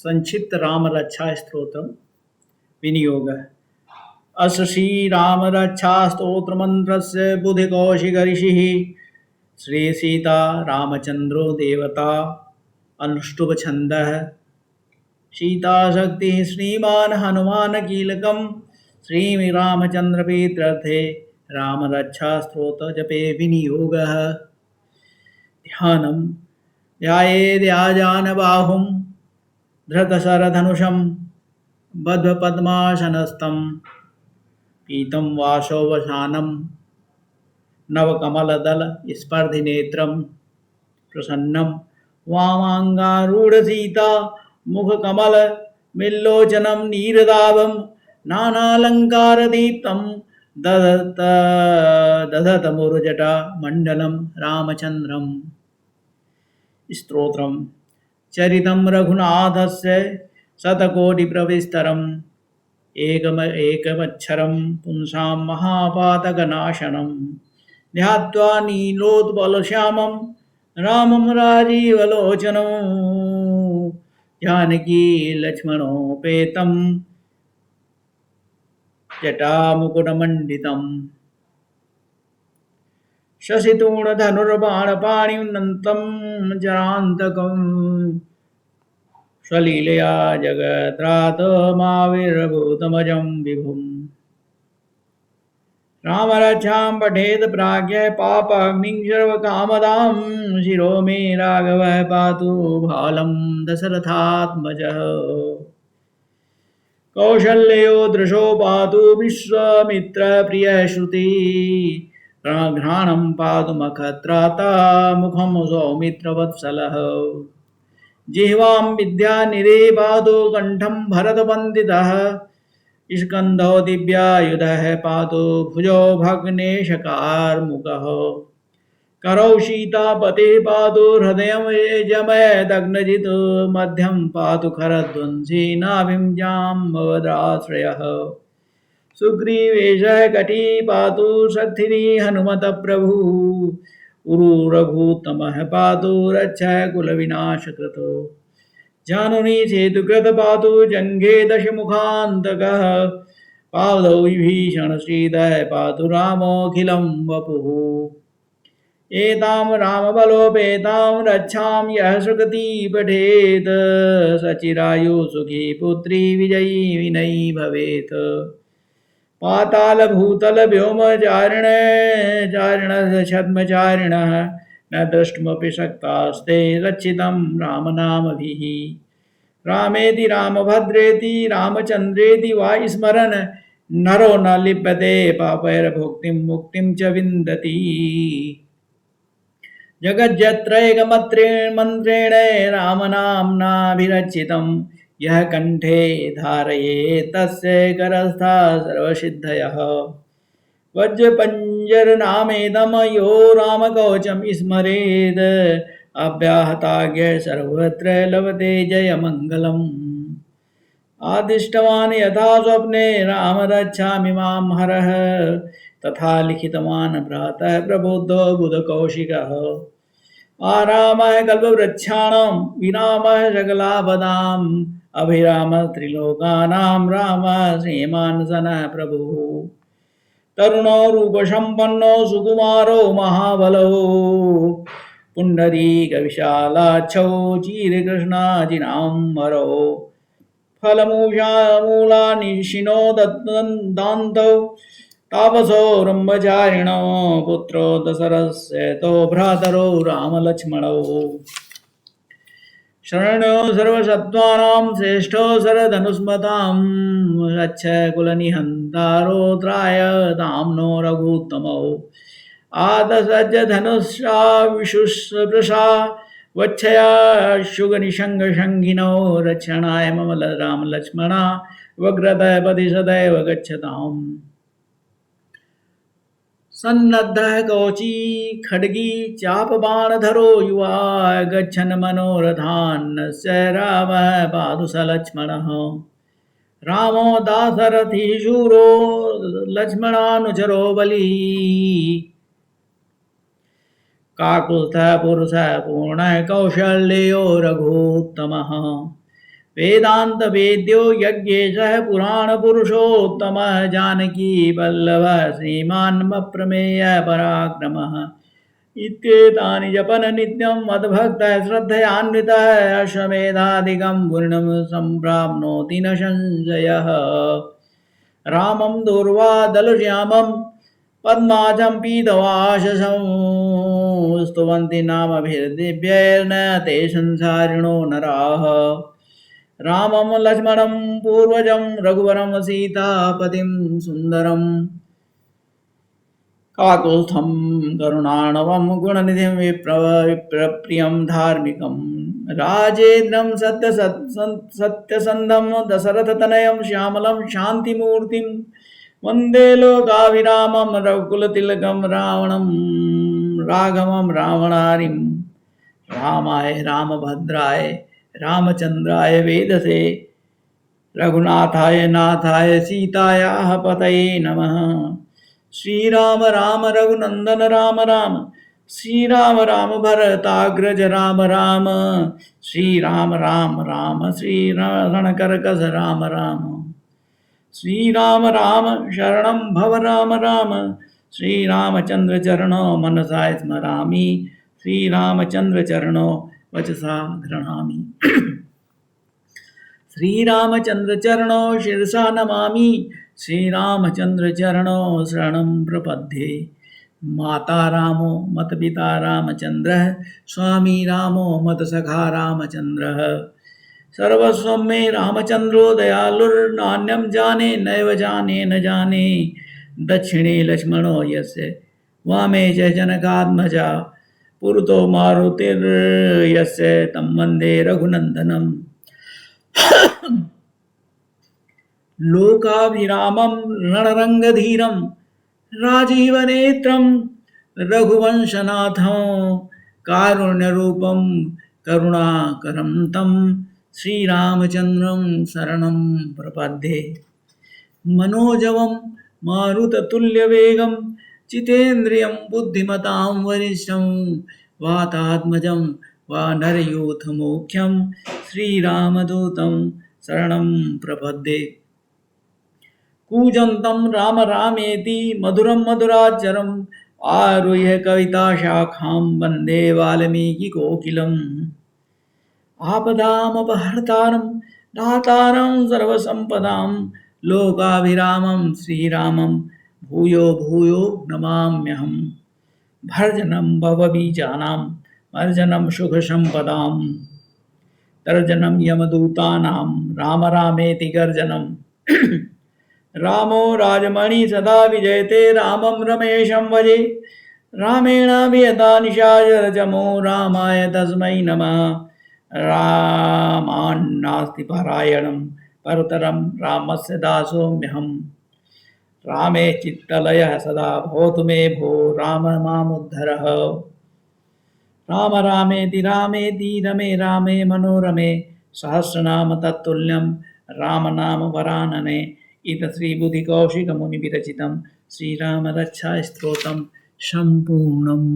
संक्षिप्त राम रक्षा स्तोत्रम विनियोग। अस श्री राम रक्षा स्तोत्र मंत्रस्य बुधिकौशिक ऋषिः श्री सीता रामचंद्रो देवता अनुष्टुभ छंदः सीता शक्ति श्रीमान हनुमान कीलकम श्री रामचंद्र पीत्रर्थे राम रक्षा स्तोत्र जपे विनियोगः। ध्यानम् ध्यायेद्याजानबाहुं धृतशरधनुषं बद्धपद्मासनस्थं पीतं वासोवसानं नवकमलदलस्पर्धिनेत्रं प्रसन्नं वामाङ्गारूढसीता मुखकमलमिल्लोचनं नीरदाभं नानालङ्कारदीप्तं दधतमुरुजटा मण्डलं रामचन्द्रम्। स्तोत्रम् चरितं रघुनाथस्य शतकोटिप्रविस्तरम् एकमक्षरं पुंसां महापातकनाशनं ध्यात्वा नीलोत्पलश्यामं रामं राजीवलोचनं जानकी लक्ष्मणोपेतं जटामुकुटमण्डितम् शशितूणधनुर्बाणपाणिनन्तं जरान्तकं स्वलीलया जगत्रातमाविर्भूतमजं विभुम्। रामरक्षां पठेत् प्राज्ञः पापाग्निं सर्वकामदां शिरो मे राघवः पातु भालं दशरथात्मजः। कौशल्यो दृशो पातु विश्वामित्रप्रियः श्रुतिः घ्राणं पातु मखत्राता मुखं सौमित्रवत्सलः। जिह्वां विद्यानिधे पातु कण्ठं भरतवन्दितः स्कन्धो दिव्यायुधः पातु भुजो भग्नेशकार्मुकः। करौ सीतापते पातु हृदयं जमदग्नजित् मध्यं पातु खरध्वंसी नाभिं जाम्बवदाश्रयः। सुग्रीवेशः कटी पातु शक्तिनी हनुमत प्रभु उरु रघुत्तमः पातु रक्षः कुलविनाशकृतो। जानुनी सेतुकृत पातु जङ्घे दशमुखान्तकः पादौ विभीषणश्रीधः पातु रामोऽखिलं वपुः। एतां रामबलोपेतां रक्षां यः सुकृती पठेत् सचिरायुः सुखी पुत्री विजयी विनयी भवेत्। पाताल भूतल व्योम चारिणः छद्मचारिणः न द्रष्टुमपि शक्तास्ते रक्षितं रामनामभिः। रामेति रामभद्रेति रामचन्द्रेति वा स्मरन् नरो न लिप्यते पापैर्भुक्तिं मुक्तिं च विन्दति। जगज्जत्रैकमन्त्रेण मन्त्रेण रामनाम्नाभिरचितं यः कण्ठे धारयेत् तस्य करस्था सर्वसिद्धयः। वज्रपञ्जरनामेदं यो रामकवचं स्मरेत् अव्याहताज्ञ सर्वत्र लभते जयमङ्गलम्। आदिष्टवान् यथा स्वप्ने राम रक्षामि मां हरः तथा लिखितवान् प्रातः प्रबुद्धो बुधकौशिकः। आरामः कल्पवृक्षाणां विरामः सकलापदाम् अभिरामः त्रिलोकानां रामः श्रीमान् सनः प्रभुः। तरुणो रूपसम्पन्नो सुकुमारो महाबलो पुण्डरीकविशालाक्षौ चीरकृष्णाजिनाम्बरो। फलमूलानिशिनो दान्तौ तापसो ब्रह्मचारिणो पुत्रो दशरथस्यतो भ्रातरो रामलक्ष्मणौ। शरणो सर्वसत्त्वानां श्रेष्ठो शरधनुस्मतां रक्षकुलनिहन्तारो त्रायतां नो रघुत्तमौ। आदसज्ज धनुषा विशुस्पृशा वच्छया शुगनिषङ्गशङ्गिनौ रक्षणाय मम रामलक्ष्मणा वग्रतः पदि सदैव गच्छताम्। सन्नद्धः कवची खड्गी चापबाणधरो युवा गच्छन् मनोरथान्नस्य रामः पातु स लक्ष्मणः। रामो दाशरथी शूरो लक्ष्मणानुचरो बली काकुत्स्थः पुरुषः पूर्णः कौशल्यो रघुत्तमः। वेदान्तवेद्यो यज्ञेशः पुराणपुरुषोत्तमः जानकी वल्लभः श्रीमान् मप्रमेयः पराक्रमः इत्येतानि जपन नित्यं मद्भक्तः श्रद्धयान्वितः अश्वमेधादिकं पूर्णं सम्प्राप्नोति न संशयः रामं दूर्वादलश्यामं पद्माजं पीतवाससं स्तुवन्ति नामभिर्दिव्यैर्न ते संसारिणो नराः रामं लक्ष्मणं पूर्वजं रघुवरं सीतापतिं सुन्दरम् काकुत्स्थं करुणाणवं गुणनिधिं विप्रप्रियं धार्मिकं राजेन्द्रं सत्यसन्धं दशरथतनयं श्यामलं शान्तिमूर्तिं वन्दे लोकाभिरामं रघुकुलतिलकं रावणं राघवं रावणारिं रामाय रामभद्राय रामचन्द्राय वेदसे रघुनाथाय नाथाय सीतायाः पतये नमः श्रीराम राम रघुनंदन राम राम श्रीराम राम भरताग्रज राम राम श्रीराम राम राम श्रीरणकरकस राम राम श्रीराम राम शरणं भव राम राम श्रीरामचंद्र चरणो मनसा स्मरामि श्रीरामचंद्र चरणो वचसा गृह्णामि श्रीरामचंद्र चरणो शिरसा नमामि श्रीरामचंद्र चरणो शरणं प्रपद्ये माता रामो मत पिता रामचंद्रः स्वामी रामो मत सखा रामचंद्रः सर्वस्वं मे रामचंद्रो दयालुर्नान्यं जाने नैव जाने न जाने दक्षिणे लक्ष्मणो यस्य वामे च जनकात्मजा पुरतो मारुतिर्यस्य तं वन्दे रघुनन्दनम् लोकाभिरामं रणरङ्गधीरं राजीवनेत्रं रघुवंशनाथं कारुण्यरूपं करुणाकरं तं श्रीरामचन्द्रं शरणं प्रपद्ये मनोजवं मारुततुल्यवेगं जितेन्द्रियं बुद्धिमतां वरिष्ठं वातात्मजं वानरयूथमुख्यं श्रीरामदूतं शरणं प्रपद्ये कूजन्तं राम रामेति मधुरं मधुराक्षरम् आरुह्य कविताशाखां वन्दे वाल्मीकिकोकिलम् आपदामपहर्तारं दातारं सर्वसम्पदां लोकाभिरामं श्रीरामं भूयो भूयो नमाम्यहम् भर्जनं भवबीजानां मर्जनं सुखसम्पदां तर्जनं यमदूतानां राम रामेति गर्जनं रामो राजमणि सदा विजयते रामं रमेशं भजे रामेणाभियता निशाचरचमो रामाय तस्मै नमः रामान्नास्ति परायणं परतरं रामस्य दासोऽम्यहम् रामे चित्तलयः सदा भवतु मे भो राम मामुद्धरः राम रामेति रमे रामे मनोरमे सहस्रनाम तत्तुल्यं रामनाम वरानने इत श्रीबुद्धिकौशिकमुनिविरचितं श्रीरामरक्षास्तोत्रं सम्पूर्णम्।